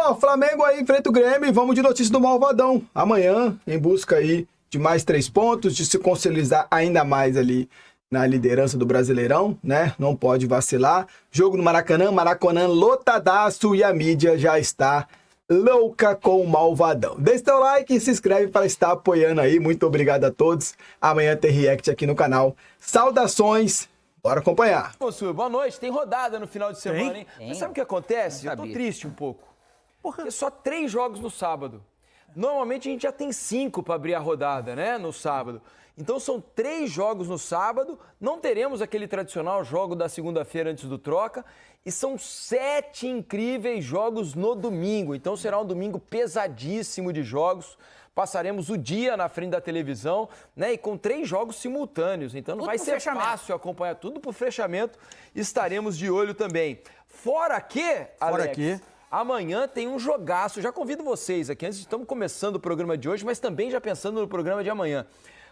Ó, Flamengo aí enfrenta o Grêmio e vamos de notícia do Malvadão. Amanhã, em busca aí de mais 3 pontos, de se consolidar ainda mais ali na liderança do Brasileirão, né? Não pode vacilar. Jogo no Maracanã, Maracanã lotadaço e a mídia já está louca com o Malvadão. Deixe seu like e se inscreve para estar apoiando aí. Muito obrigado a todos. Amanhã tem react aqui no canal. Saudações. Bora acompanhar. Moço, boa noite. Tem rodada no final de semana, hein? Tem? Mas sabe o que acontece? Eu tô triste um pouco. Porque só 3 jogos no sábado. Normalmente a gente já tem 5 para abrir a rodada, né? No sábado. Então são 3 jogos no sábado. Não teremos aquele tradicional jogo da segunda-feira antes do troca. E são 7 incríveis jogos no domingo. Então será um domingo pesadíssimo de jogos. Passaremos o dia na frente da televisão, né? E com 3 jogos simultâneos. Então não vai ser fácil acompanhar tudo pro fechamento. Estaremos de olho também. Fora que, Alex, amanhã tem um jogaço. Já convido vocês aqui, antes estamos começando o programa de hoje, mas também já pensando no programa de amanhã.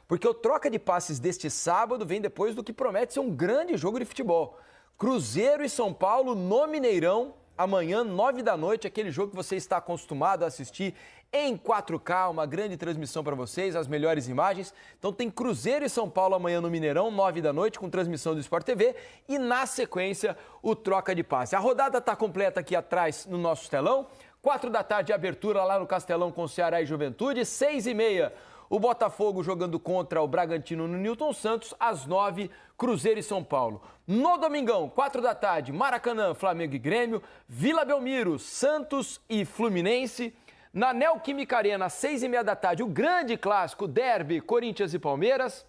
Porque o troca de passes deste sábado vem depois do que promete ser um grande jogo de futebol. Cruzeiro e São Paulo no Mineirão. Amanhã, 9 da noite, aquele jogo que você está acostumado a assistir em 4K, uma grande transmissão para vocês, as melhores imagens. Então tem Cruzeiro e São Paulo amanhã no Mineirão, 9 da noite, com transmissão do Sport TV. E na sequência, o troca de passe. A rodada está completa aqui atrás no nosso telão. 4 da tarde, abertura lá no Castelão com Ceará e Juventude. 6h30, o Botafogo jogando contra o Bragantino no Newton Santos. Às 9, Cruzeiro e São Paulo. No domingão, 4 da tarde, Maracanã, Flamengo e Grêmio. Vila Belmiro, Santos e Fluminense. Na Neoquímica Arena, 6h30 da tarde, o grande clássico, derby, Corinthians e Palmeiras.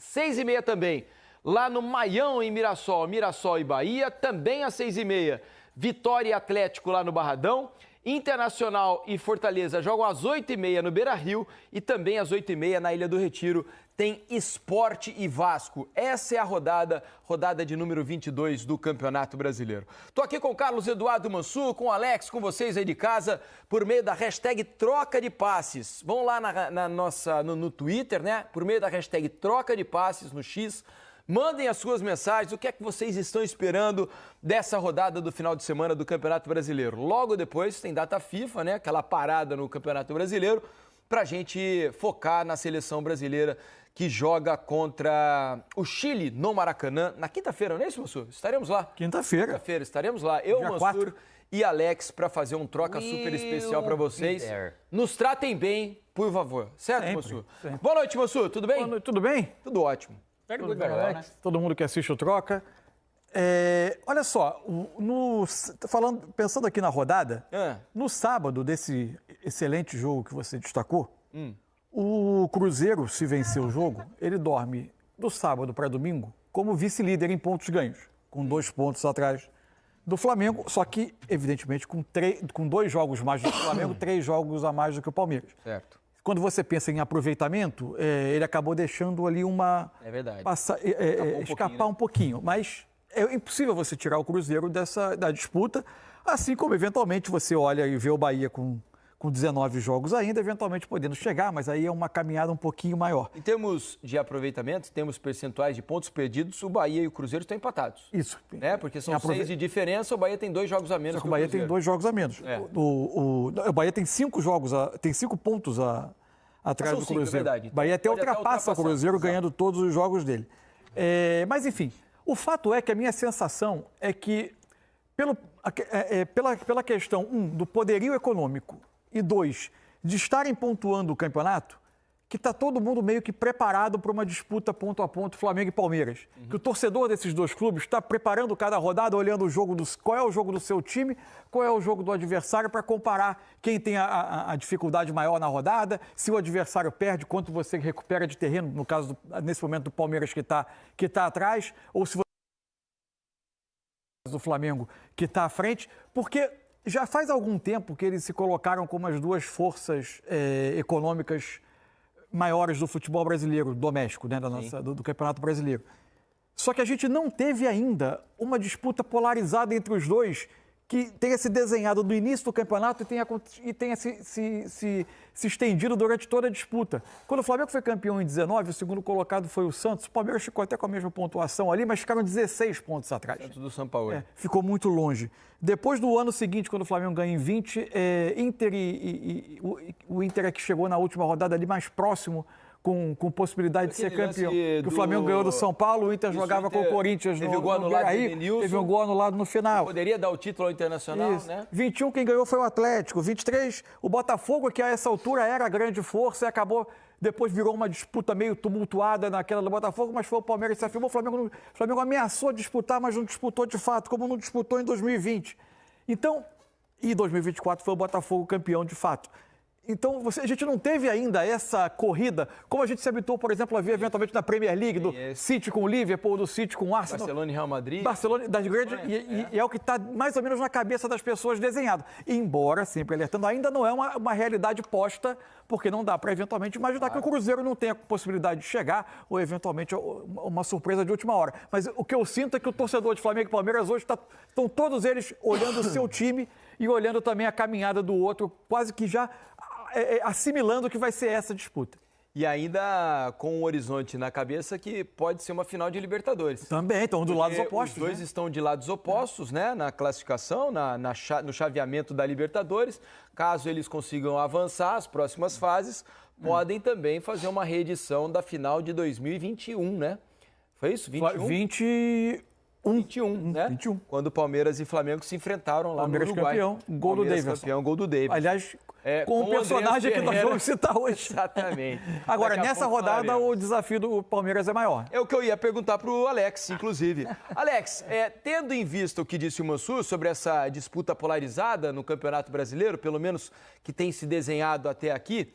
6h30 também, lá no Maião, em Mirassol, Mirassol e Bahia. Também às 6h30, Vitória e Atlético lá no Barradão. Internacional e Fortaleza jogam às 8h30 no Beira-Rio e também às 8h30 na Ilha do Retiro tem Sport e Vasco. Essa é a rodada de número 22 do Campeonato Brasileiro. Tô aqui com o Carlos Eduardo Mansur, com o Alex, com vocês aí de casa, por meio da hashtag Troca de Passes. Vão lá no Twitter, né? Por meio da hashtag Troca de Passes no X. Mandem as suas mensagens, o que é que vocês estão esperando dessa rodada do final de semana do Campeonato Brasileiro. Logo depois tem data FIFA, né? Aquela parada no Campeonato Brasileiro, pra gente focar na seleção brasileira que joga contra o Chile no Maracanã. Na quinta-feira, não é isso, Mansur? Estaremos lá. Quinta-feira, estaremos lá. Eu, Dia Mansur 4. e Alex para fazer um troca super especial para vocês. Nos tratem bem, por favor. Certo, Sempre, Mansur? sempre. Boa noite, Mansur. Tudo bem? Boa noite, tudo bem? Tudo ótimo. Tudo bem, Alex? Todo mundo que assiste o Troca. Olha só, pensando aqui na rodada, no sábado desse excelente jogo que você destacou, o Cruzeiro, se vencer o jogo, ele dorme do sábado para domingo como vice-líder em pontos ganhos, com 2 pontos atrás do Flamengo, só que, evidentemente, com 2 jogos mais do que o Flamengo, 3 jogos a mais do que o Palmeiras. Certo. Quando você pensa em aproveitamento, ele acabou deixando ali É verdade. escapar um pouquinho. Mas é impossível você tirar o Cruzeiro da disputa, assim como, eventualmente, você olha e vê o Bahia com 19 jogos ainda, eventualmente podendo chegar, mas aí é uma caminhada um pouquinho maior. Em termos de aproveitamento, temos percentuais de pontos perdidos, o Bahia e o Cruzeiro estão empatados. Isso. Né? Porque são 6 de diferença, o Bahia tem 2 jogos a menos. Só que o Bahia tem 2 jogos a menos. O Bahia tem 5 pontos atrás do Cruzeiro. É verdade. O Bahia até ultrapassa o Cruzeiro ganhando todos os jogos dele. Mas, enfim, o fato é que a minha sensação é que, pela questão, do poderio econômico, e 2, de estarem pontuando o campeonato, que está todo mundo meio que preparado para uma disputa ponto a ponto Flamengo e Palmeiras. Que o torcedor desses 2 clubes está preparando cada rodada, olhando qual é o jogo do seu time, qual é o jogo do adversário, para comparar quem tem a dificuldade maior na rodada, se o adversário perde, quanto você recupera de terreno, no caso, nesse momento, do Palmeiras que tá atrás, ou se você do Flamengo que está à frente, porque já faz algum tempo que eles se colocaram como as 2 forças econômicas maiores do futebol brasileiro, doméstico, né, do Campeonato Brasileiro. Só que a gente não teve ainda uma disputa polarizada entre os 2 que tenha se desenhado no início do campeonato e tenha se estendido durante toda a disputa. Quando o Flamengo foi campeão em 19, o segundo colocado foi o Santos. O Palmeiras ficou até com a mesma pontuação ali, mas ficaram 16 pontos atrás. Santos do São Paulo. Ficou muito longe. Depois do ano seguinte, quando o Flamengo ganha em 20, Inter o Inter é que chegou na última rodada ali mais próximo, com possibilidade de ser campeão. Que o Flamengo ganhou do São Paulo, o Inter jogava com o Corinthians teve gol anulado do Edenilson. Teve um gol anulado no final. Poderia dar o título ao Internacional, né? 21, quem ganhou foi o Atlético. 23, o Botafogo, que a essa altura era a grande força e acabou... Depois virou uma disputa meio tumultuada naquela do Botafogo, mas foi o Palmeiras que se afirmou. O Flamengo ameaçou disputar, mas não disputou de fato, como não disputou em 2020. Então, e 2024 foi o Botafogo campeão de fato. Então, a gente não teve ainda essa corrida, como a gente se habituou, por exemplo, a ver eventualmente na Premier League, do City com o Liverpool, do City com o Arsenal. Barcelona e Real Madrid. Barcelona, das grandes, e é o que está mais ou menos na cabeça das pessoas desenhado. Embora, sempre alertando, ainda não é uma realidade posta, porque não dá para eventualmente imaginar que o Cruzeiro não tenha possibilidade de chegar, ou eventualmente uma surpresa de última hora. Mas o que eu sinto é que o torcedor de Flamengo e Palmeiras hoje estão todos eles olhando o seu time e olhando também a caminhada do outro, quase que já assimilando que vai ser essa disputa. E ainda com o horizonte na cabeça que pode ser uma final de Libertadores. Também, estão do lado opostos. Os dois estão de lados opostos, né? Na classificação, no chaveamento da Libertadores. Caso eles consigam avançar as próximas fases, podem também fazer uma reedição da final de 2021, né? Foi isso? 21, né? 21. Quando o Palmeiras e Flamengo se enfrentaram lá Palmeiras no Uruguai. Campeão, gol do Davidson. Campeão, gol do Davidson. Aliás, com o personagem que nós vamos citar hoje. Exatamente. Agora, nessa rodada, o desafio do Palmeiras é maior. É o que eu ia perguntar para o Alex, inclusive. Alex, tendo em vista o que disse o Mansur sobre essa disputa polarizada no Campeonato Brasileiro, pelo menos que tem se desenhado até aqui,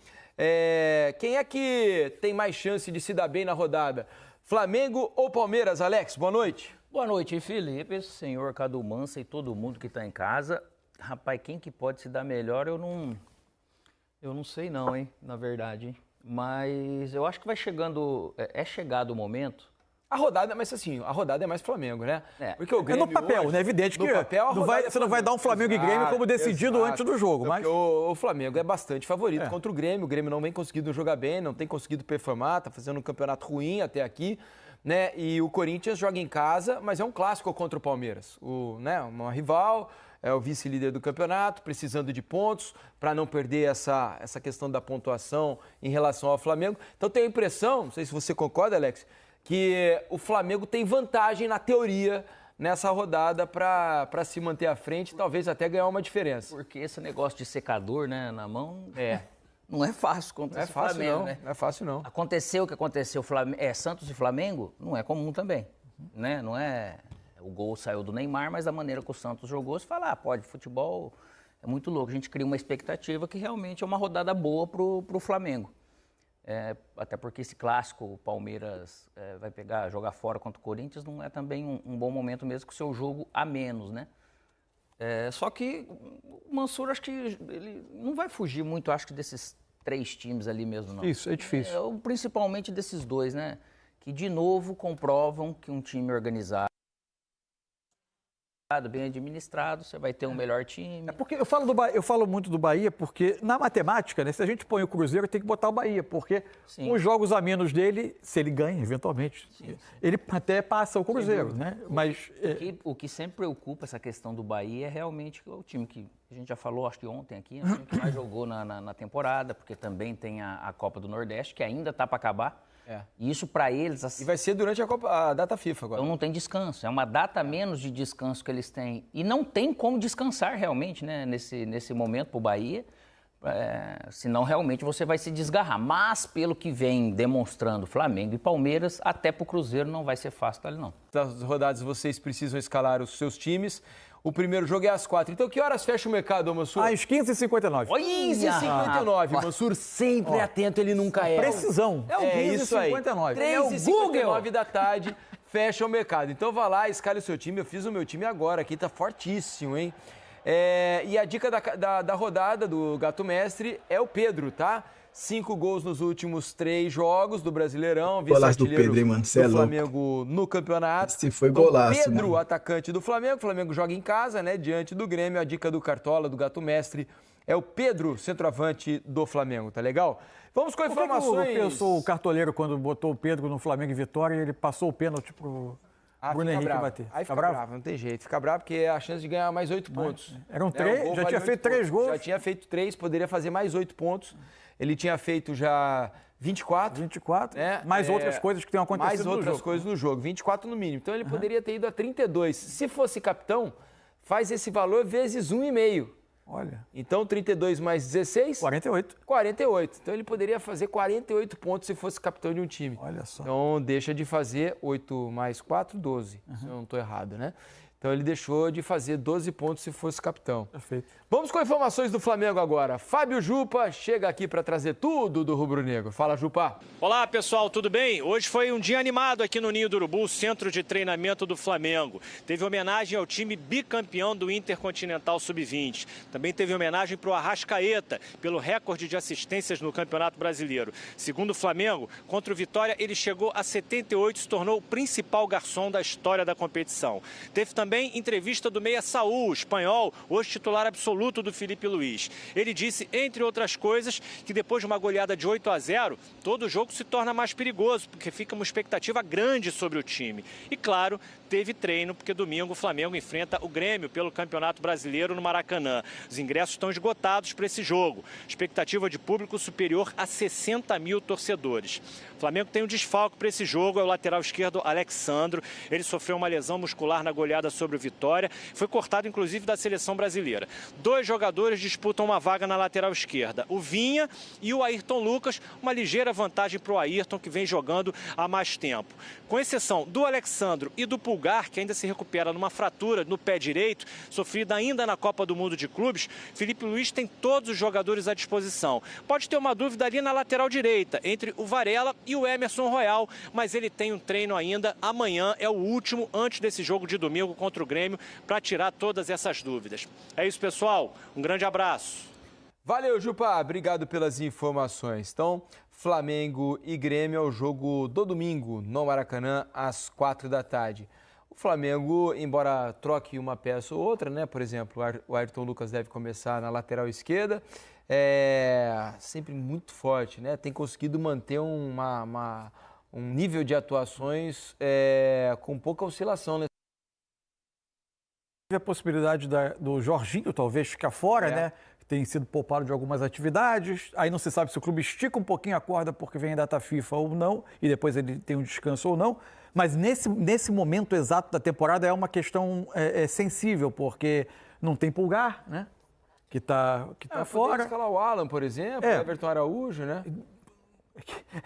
quem é que tem mais chance de se dar bem na rodada? Flamengo ou Palmeiras? Alex, boa noite. Boa noite, Felipe, senhor Cadu Mansa e todo mundo que está em casa. Rapaz, quem que pode se dar melhor, eu não sei não, hein, na verdade. Hein? Mas eu acho que vai chegando, chegado o momento. A rodada, mas assim, a rodada é mais Flamengo, né? Porque o Grêmio no papel, hoje, né? Evidente que papel, você não vai dar um Flamengo e Grêmio como decidido antes do jogo. Mas o Flamengo é bastante favorito contra o Grêmio. O Grêmio não vem conseguindo jogar bem, não tem conseguido performar, tá fazendo um campeonato ruim até aqui. Né? E o Corinthians joga em casa, mas é um clássico contra o Palmeiras. Uma rival, é o vice-líder do campeonato, precisando de pontos para não perder essa questão da pontuação em relação ao Flamengo. Então tenho a impressão, não sei se você concorda, Alex, que o Flamengo tem vantagem na teoria nessa rodada para se manter à frente e talvez até ganhar uma diferença. Porque esse negócio de secador, né, na mão... Não é fácil contra o Flamengo, não, né? Não é fácil, não. Aconteceu o que aconteceu, Santos e Flamengo, não é comum também, né? Não é... O gol saiu do Neymar, mas da maneira que o Santos jogou, você fala, pode, futebol é muito louco. A gente cria uma expectativa que realmente é uma rodada boa pro Flamengo. Até porque esse clássico, o Palmeiras vai jogar fora contra o Corinthians, não é também um bom momento mesmo com o seu jogo a menos, né? Só que o Mansur, acho que ele não vai fugir muito, acho que desses 3 times ali mesmo, não. Isso, é difícil. Principalmente desses 2, né? Que, de novo, comprovam que um time organizado, bem administrado, você vai ter um melhor time. Porque eu falo muito do Bahia porque, na matemática, né, se a gente põe o Cruzeiro, tem que botar o Bahia, porque os jogos a menos dele, se ele ganha, eventualmente, ele até passa o Cruzeiro, né? Mas o que sempre preocupa essa questão do Bahia é realmente o time que a gente já falou, acho que ontem aqui, é o time que mais jogou na temporada, porque também tem a Copa do Nordeste, que ainda está para acabar. E isso para eles... E vai ser durante a data FIFA agora. Então não tem descanso, é uma data a menos de descanso que eles têm. E não tem como descansar realmente, né, nesse momento para o Bahia, senão realmente você vai se desgarrar. Mas pelo que vem demonstrando Flamengo e Palmeiras, até para o Cruzeiro não vai ser fácil ali não. Das rodadas vocês precisam escalar os seus times. O primeiro jogo é às 4. Então, que horas fecha o mercado, Mansur? Às 15h59. 15h59. Mansur sempre atento, ele nunca erra. Precisão. É o 15h59. 3h59 da tarde, fecha o mercado. Então, vá lá, escale o seu time. Eu fiz o meu time agora aqui, tá fortíssimo, hein? E a dica da rodada do Gato Mestre é o Pedro, tá? 5 gols nos últimos 3 jogos do Brasileirão. Golaço do Pedro, hein, mano? Cê é do louco. Flamengo no campeonato. Esse foi Então, golaço, Pedro, mano. atacante do Flamengo. O Flamengo joga em casa, né? Diante do Grêmio. A dica do Cartola, do Gato Mestre, é o Pedro, centroavante do Flamengo. Tá legal? Vamos com informações. O cartoleiro, quando botou o Pedro no Flamengo em vitória, ele passou o pênalti pro Bruno Henrique bater. Aí fica bravo, não tem jeito. Fica bravo porque é a chance de ganhar mais 8 pontos. Eram 3, já tinha feito 3 gols. Já tinha feito 3, poderia fazer mais 8 pontos. Ele tinha feito já 24. 24, né? mais outras coisas que tenham acontecido mais outras coisas no jogo, 24 no mínimo. Então ele poderia ter ido a 32. Se fosse capitão, faz esse valor vezes 1,5. Olha. Então 32 mais 16? 48. 48. Então ele poderia fazer 48 pontos se fosse capitão de um time. Olha só. Então deixa de fazer 8 mais 4, 12. Se eu não estou errado, né? Então ele deixou de fazer 12 pontos se fosse capitão. Perfeito. Vamos com informações do Flamengo agora. Fábio Jupa chega aqui para trazer tudo do Rubro Negro. Fala, Jupa. Olá, pessoal, tudo bem? Hoje foi um dia animado aqui no Ninho do Urubu, centro de treinamento do Flamengo. Teve homenagem ao time bicampeão do Intercontinental Sub-20. Também teve homenagem para o Arrascaeta, pelo recorde de assistências no Campeonato Brasileiro. Segundo o Flamengo, contra o Vitória, ele chegou a 78 e se tornou o principal garçom da história da competição. Teve também entrevista do meia Saúl, espanhol, hoje titular absoluto do Felipe Luiz. Ele disse, entre outras coisas, que depois de uma goleada de 8-0, todo jogo se torna mais perigoso, porque fica uma expectativa grande sobre o time. E claro, teve treino, porque domingo o Flamengo enfrenta o Grêmio pelo Campeonato Brasileiro no Maracanã. Os ingressos estão esgotados para esse jogo. Expectativa de público superior a 60 mil torcedores. O Flamengo tem um desfalque para esse jogo, é o lateral esquerdo Alexandro. Ele sofreu uma lesão muscular na goleada sobre o Vitória. Foi cortado, inclusive, da seleção brasileira. 2 jogadores disputam uma vaga na lateral esquerda. O Vinha e o Ayrton Lucas. Uma ligeira vantagem para o Ayrton, que vem jogando há mais tempo. Com exceção do Alexandro e do Pulgar, que ainda se recupera numa fratura no pé direito, sofrida ainda na Copa do Mundo de Clubes, Felipe Luiz tem todos os jogadores à disposição. Pode ter uma dúvida ali na lateral direita, entre o Varela e o Emerson Royal, mas ele tem um treino ainda. Amanhã é o último, antes desse jogo de domingo contra o Grêmio, para tirar todas essas dúvidas. É isso, pessoal. Um grande abraço. Valeu, Jupa. Obrigado pelas informações. Então, Flamengo e Grêmio é o jogo do domingo no Maracanã, às 4 da tarde. O Flamengo, embora troque uma peça ou outra, né? Por exemplo, o Ayrton Lucas deve começar na lateral esquerda. Sempre muito forte, né? Tem conseguido manter um nível de atuações com pouca oscilação, né? A possibilidade do Jorginho talvez ficar fora, né? Tem sido poupado de algumas atividades. Aí não se sabe se o clube estica um pouquinho a corda porque vem a data FIFA ou não, e depois ele tem um descanso ou não. Mas nesse momento exato da temporada é uma questão sensível, porque não tem Pulgar, né? Que tá fora. Pode escalar o Alan, por exemplo, Everton Araújo, né?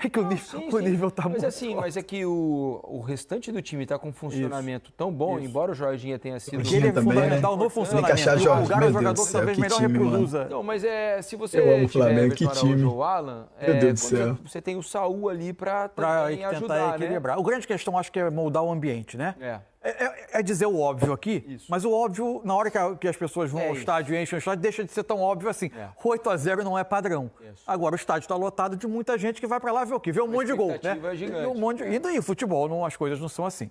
É que o nível tá muito assim, mas é que o restante do time está com um funcionamento tão bom, embora o Jorginho tenha sido... Porque ele é fundamental no funcionamento. O Pulgar é o jogador que talvez melhor reproduza. Não, mas se você eu amo Flamengo, que Everton time. Araújo ou Alan, Meu Deus do céu. Você tem o Saúl ali para tentar ajudar, equilibrar. Né? O grande questão, acho que é moldar o ambiente, né? É dizer o óbvio aqui, mas o óbvio, na hora que as pessoas vão ao estádio e enchem o estádio, deixa de ser tão óbvio assim. 8-0 não é padrão. Isso. Agora, o estádio está lotado de muita gente que vai para lá ver o quê? Ver um monte de gol, né? É gigante. E daí, futebol, as coisas não são assim.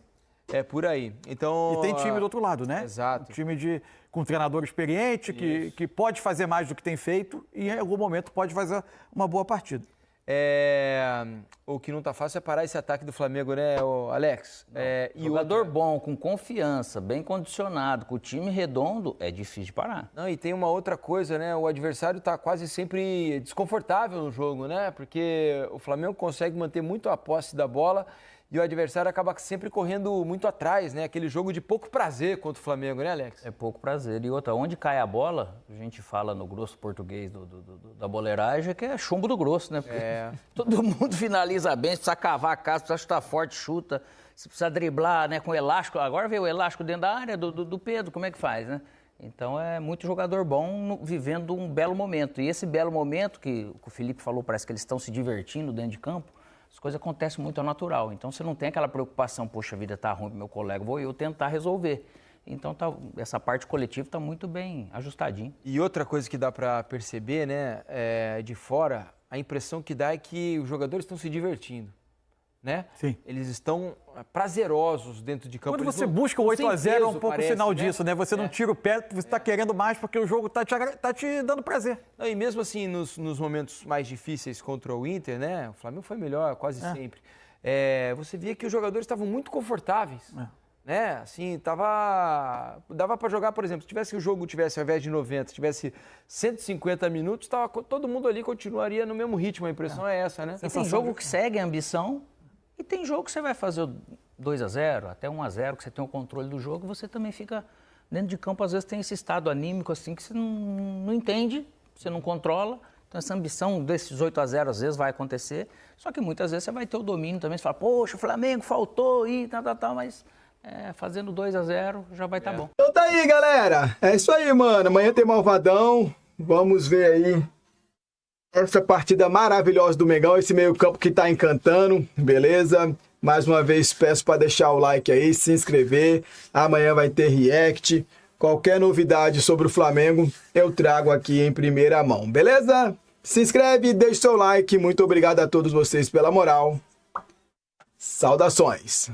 É por aí. Então, e tem time do outro lado, né? Exato. Um time com um treinador experiente, que pode fazer mais do que tem feito e em algum momento pode fazer uma boa partida. O que não tá fácil é parar esse ataque do Flamengo, né, Alex? Jogador bom, com confiança, bem condicionado, com o time redondo, é difícil de parar. Não, e tem uma outra coisa, né? O adversário tá quase sempre desconfortável no jogo, né? Porque o Flamengo consegue manter muito a posse da bola e o adversário acaba sempre correndo muito atrás, né? Aquele jogo de pouco prazer contra o Flamengo, né, Alex? É pouco prazer. E outra, onde cai a bola, a gente fala no grosso português da boleiragem, que é chumbo do grosso, né? Porque todo mundo finaliza bem, se precisa cavar a casa, precisa chutar forte, chuta. Se precisa driblar, né, com elástico. Agora veio o elástico dentro da área do Pedro, como é que faz, né? Então é muito jogador bom vivendo um belo momento. E esse belo momento que o Felipe falou, parece que eles estão se divertindo dentro de campo, as coisas acontecem muito ao natural. Então você não tem aquela preocupação, poxa, a vida tá ruim pro meu colega, vou eu tentar resolver. Então essa parte coletiva está muito bem ajustadinha. E outra coisa que dá para perceber, né, de fora, a impressão que dá é que os jogadores estão se divertindo, né? Sim. Eles estão prazerosos dentro de campo. Quando Eles você não- busca o não 8 a tem 0 é um peso, pouco parece, sinal disso, né? Você não tira o pé, você está querendo mais porque o jogo tá te dando prazer. Não, e mesmo assim, nos momentos mais difíceis contra o Inter, né? O Flamengo foi melhor quase sempre. Você via que os jogadores estavam muito confortáveis. Né? Assim, dava para jogar, por exemplo, se o jogo tivesse, ao invés de 90, tivesse 150 minutos, todo mundo ali continuaria no mesmo ritmo. A impressão é essa, né? E tem jogo que segue a ambição e tem jogo que você vai fazer o 2 a 0, até 1 a 0, que você tem o controle do jogo, e você também fica dentro de campo, às vezes tem esse estado anímico assim que você não entende, você não controla. Então essa ambição desses 8 a 0 às vezes vai acontecer, só que muitas vezes você vai ter o domínio também, você fala, poxa, o Flamengo faltou e tal, mas fazendo 2 a 0 já vai estar bom. Então tá aí, galera. É isso aí, mano. Amanhã tem Malvadão. Vamos ver aí essa partida maravilhosa do Mengão, esse meio-campo que tá encantando, beleza? Mais uma vez peço para deixar o like aí, se inscrever. Amanhã vai ter react. Qualquer novidade sobre o Flamengo eu trago aqui em primeira mão, beleza? Se inscreve, deixa seu like. Muito obrigado a todos vocês pela moral. Saudações.